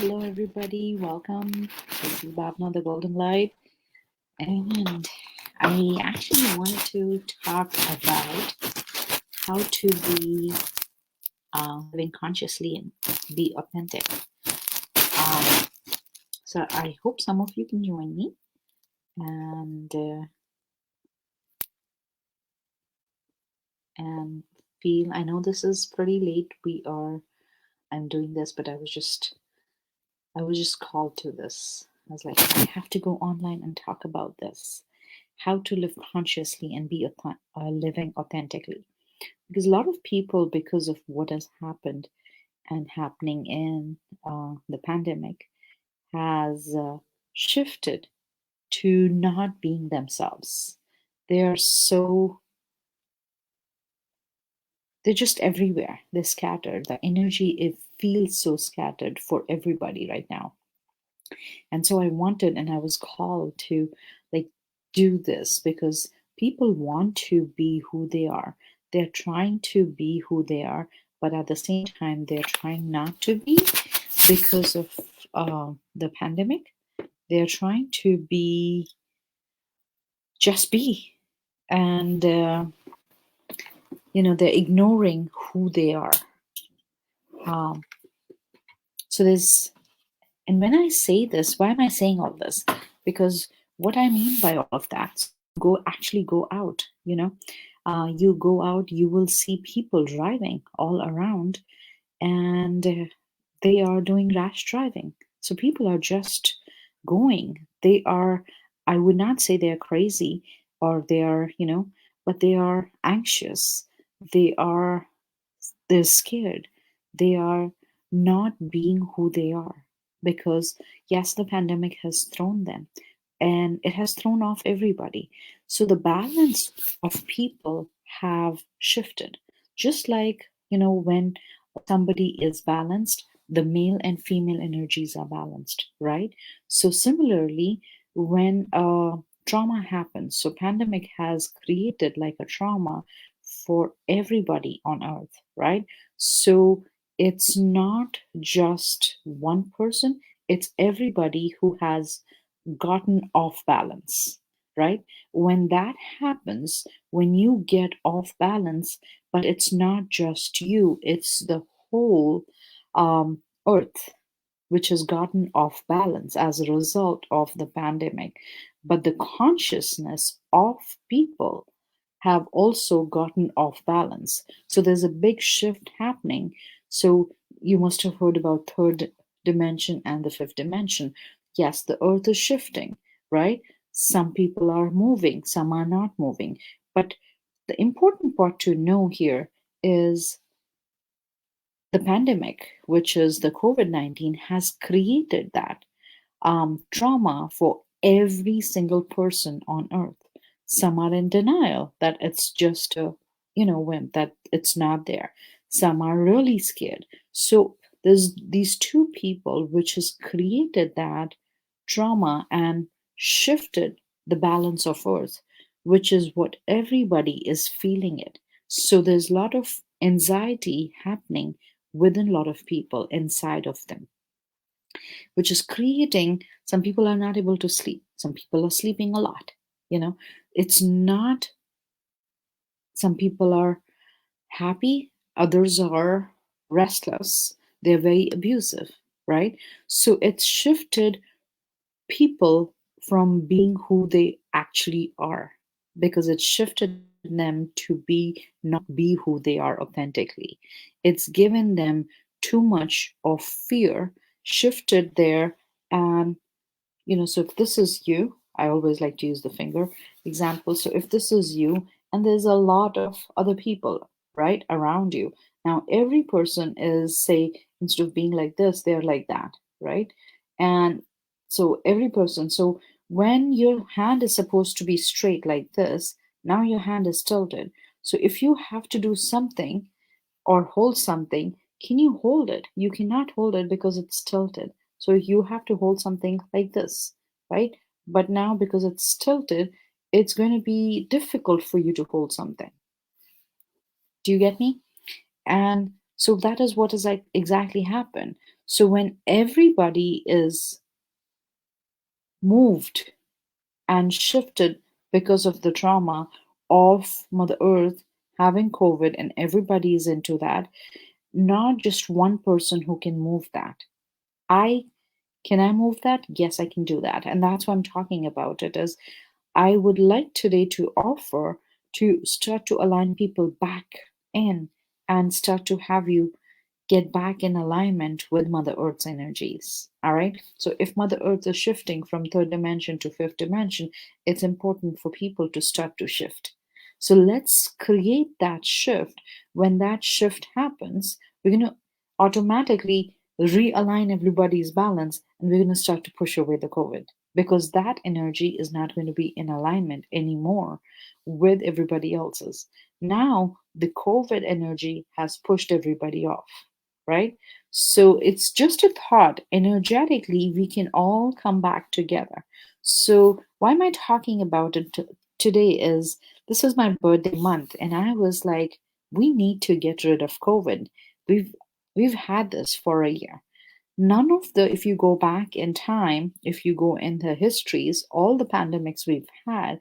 Hello, everybody. Welcome. This is Bhavna, the Golden Light. And I actually wanted to talk about how to be living consciously and be authentic. Um, so I hope some of you can join me and feel. I know this is pretty late. I'm doing this, but I was just called to this. I was like, I have to go online and talk about this. How to live consciously and be living authentically. Because a lot of people, because of what has happened and happening in the pandemic, has shifted to not being themselves. They are so, they're just everywhere. They're scattered. The energy, it feels so scattered for everybody right now. And so I wanted and I was called to like do this because people want to be who they are. They're trying to be who they are, but at the same time they're trying not to be because of the pandemic. They're trying to be just be, and they're ignoring who they are. um, so there's And when I say this, why am I saying all this? Because what I mean by all of that, go out, you go out, you will see people driving all around, and they are doing rash driving. So people are just going. I would not say they're crazy or they are, but they are anxious. They are they're scared. They are not being who they are because, yes, the pandemic has thrown them and it has thrown off everybody. So the balance of people have shifted. Just like, when somebody is balanced, the male and female energies are balanced, right? So similarly, when trauma happens, so pandemic has created like a trauma for everybody on earth, right? So it's not just one person, it's everybody who has gotten off balance, right? When that happens, when you get off balance, but it's not just you, it's the whole earth which has gotten off balance as a result of the pandemic. But the consciousness of people have also gotten off balance. So there's a big shift happening. So you must have heard about third dimension and the fifth dimension. Yes, the earth is shifting, right? Some people are moving, some are not moving. But the important part to know here is the pandemic, which is the COVID 19, has created that trauma for every single person on earth. Some are in denial that it's just a, whim, that it's not there. Some are really scared. So there's these two people which has created that trauma and shifted the balance of earth, which is what everybody is feeling it. So there's a lot of anxiety happening within a lot of people inside of them, which is creating, some people are not able to sleep, some people are sleeping a lot. It's not, some people are happy, others are restless, they're very abusive, right? So it's shifted people from being who they actually are, because it shifted them to be, not be who they are authentically. It's given them too much of fear, shifted there. And so if this is you, I always like to use the finger example. So if this is you and there's a lot of other people, right, around you, now every person is, say, instead of being like this, they're like that, right? And so every person, so when your hand is supposed to be straight like this, now your hand is tilted. So if you have to do something or hold something, can you hold it? You cannot hold it because it's tilted. So you have to hold something like this, right? But now because it's tilted, it's going to be difficult for you to hold something. Do you get me? And So that is what is like exactly happened. So when everybody is moved and shifted because of the trauma of Mother Earth having COVID, and everybody is into that, not just one person who can move that. I can I move that? Yes, I can do that. And that's why I'm talking about it is I would like today to offer to start to align people back in and start to have you get back in alignment with Mother Earth's energies. All right. So if Mother Earth is shifting from third dimension to fifth dimension, it's important for people to start to shift. So let's create that shift. When that shift happens, we're going to automatically realign everybody's balance, and we're going to start to push away the COVID, because that energy is not going to be in alignment anymore with everybody else's. Now, the COVID energy has pushed everybody off, right? So it's just a thought. Energetically, we can all come back together. So why am I talking about it today? Is this is my birthday month, and I was like, we need to get rid of COVID. We've we've had this for a year. None of the, if you go back in time, if you go in the histories, all the pandemics we've had,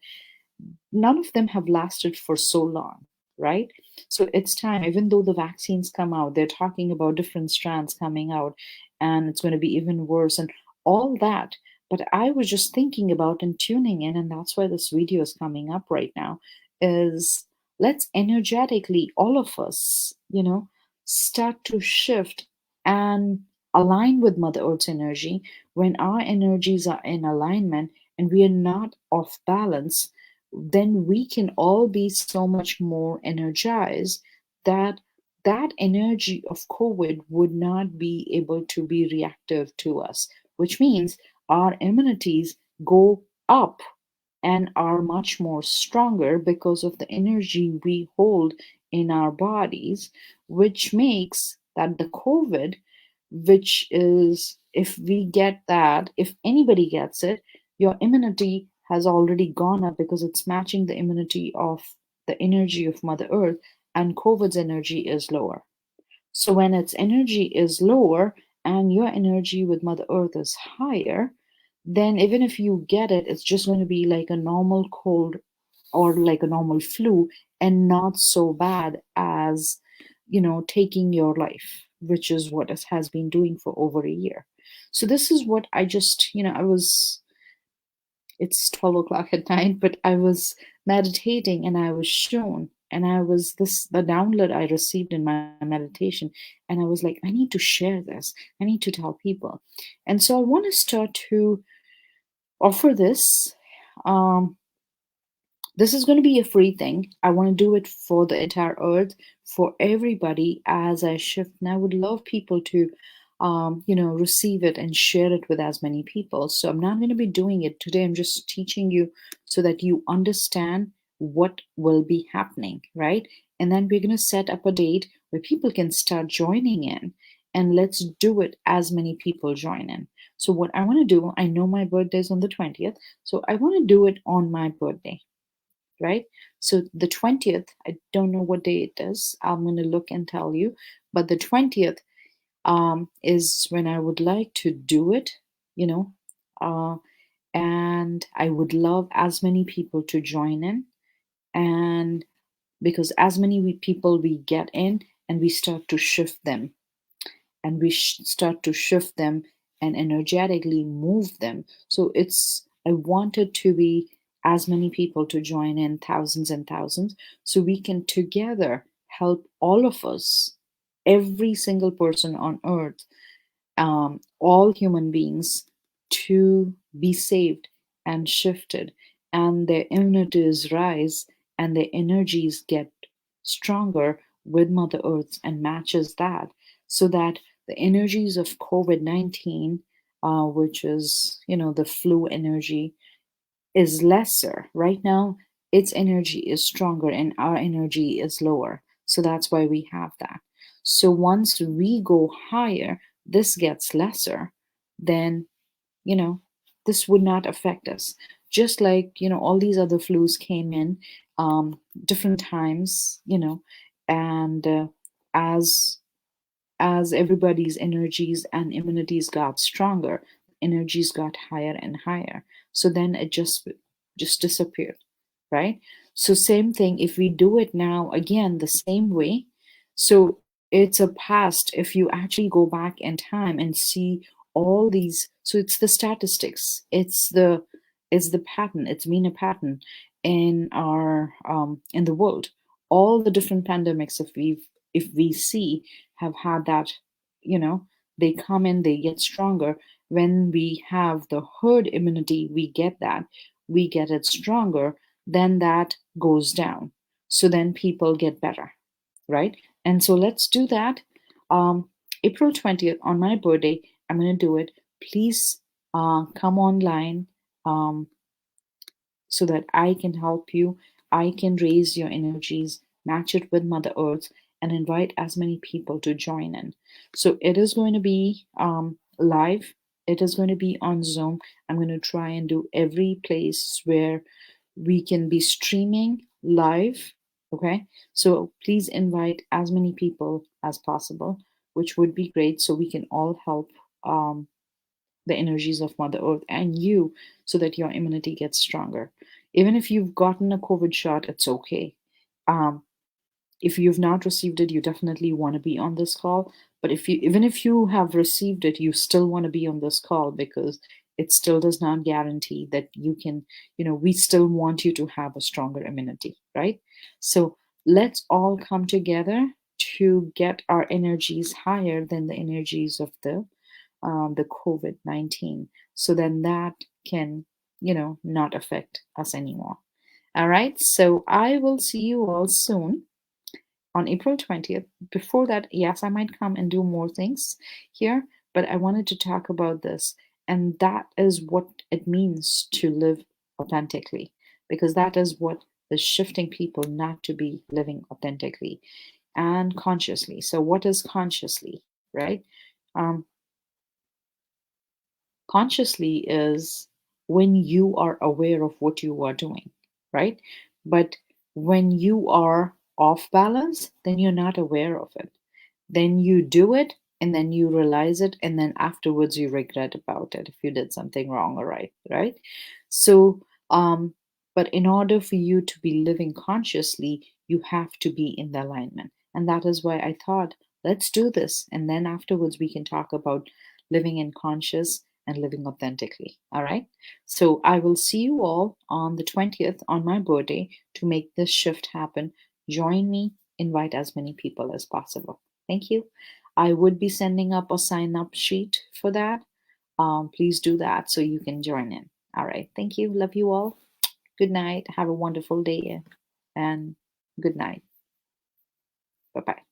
none of them have lasted for so long, right? So it's time, even though the vaccines come out, they're talking about different strands coming out, and it's going to be even worse and all that. But I was just thinking about and tuning in, and that's why this video is coming up right now, is let's energetically, all of us, start to shift and align with Mother Earth's energy. When our energies are in alignment and we are not off balance, then we can all be so much more energized that that energy of COVID would not be able to be reactive to us, which means our immunities go up and are much more stronger because of the energy we hold in our bodies, which makes that the COVID, which is, if we get that, if anybody gets it, your immunity has already gone up because it's matching the immunity of the energy of Mother Earth, and COVID's energy is lower. So when its energy is lower and your energy with Mother Earth is higher, then even if you get it, it's just going to be like a normal cold or like a normal flu, and not so bad as, taking your life, which is what it has been doing for over a year. So this is what I just, I was, it's 12 o'clock at night, but I was meditating and I was shown, and I was this, the download I received in my meditation, and I was like, I need to share this, I need to tell people. And so I want to start to offer this. um, this is going to be a free thing. I want to do it for the entire earth, for everybody as I shift. And I would love people to, receive it and share it with as many people. So I'm not going to be doing it today. I'm just teaching you so that you understand what will be happening, right? And then we're going to set up a date where people can start joining in, and let's do it as many people join in. So what I want to do, I know my birthday is on the 20th, so I want to do it on my birthday, right? So the 20th, I don't know what day it is. I'm going to look and tell you. But the 20th is when I would like to do it, you know, uh, and I would love as many people to join in. And because as many people we get in, and we start to shift them, and we start to shift them and energetically move them. So it's, I wanted to be as many people to join in, thousands and thousands, so we can together help all of us, every single person on earth, all human beings, to be saved and shifted, and their immunities rise and their energies get stronger with Mother Earth and matches that, so that the energies of COVID-19, which is, the flu energy, is lesser. Right now, its energy is stronger and our energy is lower. So that's why we have that. So once we go higher, this gets lesser, then, you know, this would not affect us. Just like, all these other flus came in different times, and as as everybody's energies and immunities got stronger, energies got higher and higher. So then it just disappeared, right? So same thing if we do it now again the same way. So it's a past if you actually go back in time and see all these. So it's the statistics, it's the pattern, it's been a pattern in our in the world. All the different pandemics, if we see, have had that, you know, they come in, they get stronger. When we have the herd immunity, we get that, we get it stronger, then that goes down. So then people get better, right? And so let's do that. um April 20th on my birthday, I'm going to do it. Please come online, um so that I can help you. I can raise your energies, match it with Mother Earth, and invite as many people to join in. So it is going to be live, it is going to be on Zoom. I'm going to try and do every place where we can be streaming live. Okay. So please invite as many people as possible, which would be great so we can all help the energies of Mother Earth and you, so that your immunity gets stronger. Even if you've gotten a COVID shot, it's okay. Um, if you've not received it, you definitely want to be on this call. But if you, even if you have received it, you still want to be on this call, because it still does not guarantee that you can, we still want you to have a stronger immunity, right? So let's all come together to get our energies higher than the energies of the COVID-19. So then that can, not affect us anymore. All right. So I will see you all soon on April 20th. Before that, yes, I might come and do more things here, but I wanted to talk about this. And that is what it means to live authentically, because that is what is shifting people not to be living authentically and consciously. So, what is consciously, right? Um, Consciously is when you are aware of what you are doing, right? But when you are off balance, then you're not aware of it. Then you do it and then you realize it, and then afterwards you regret about it if you did something wrong or right? So, but in order for you to be living consciously, you have to be in the alignment. And that is why I thought, let's do this. And then afterwards we can talk about living in conscious and living authentically. All right. So I will see you all on the 20th on my birthday to make this shift happen. Join me, invite as many people as possible. Thank you. I would be sending up a sign up sheet for that. Please do that so you can join in. All right. Thank you. Love you all. Good night. Have a wonderful day and good night. Bye bye.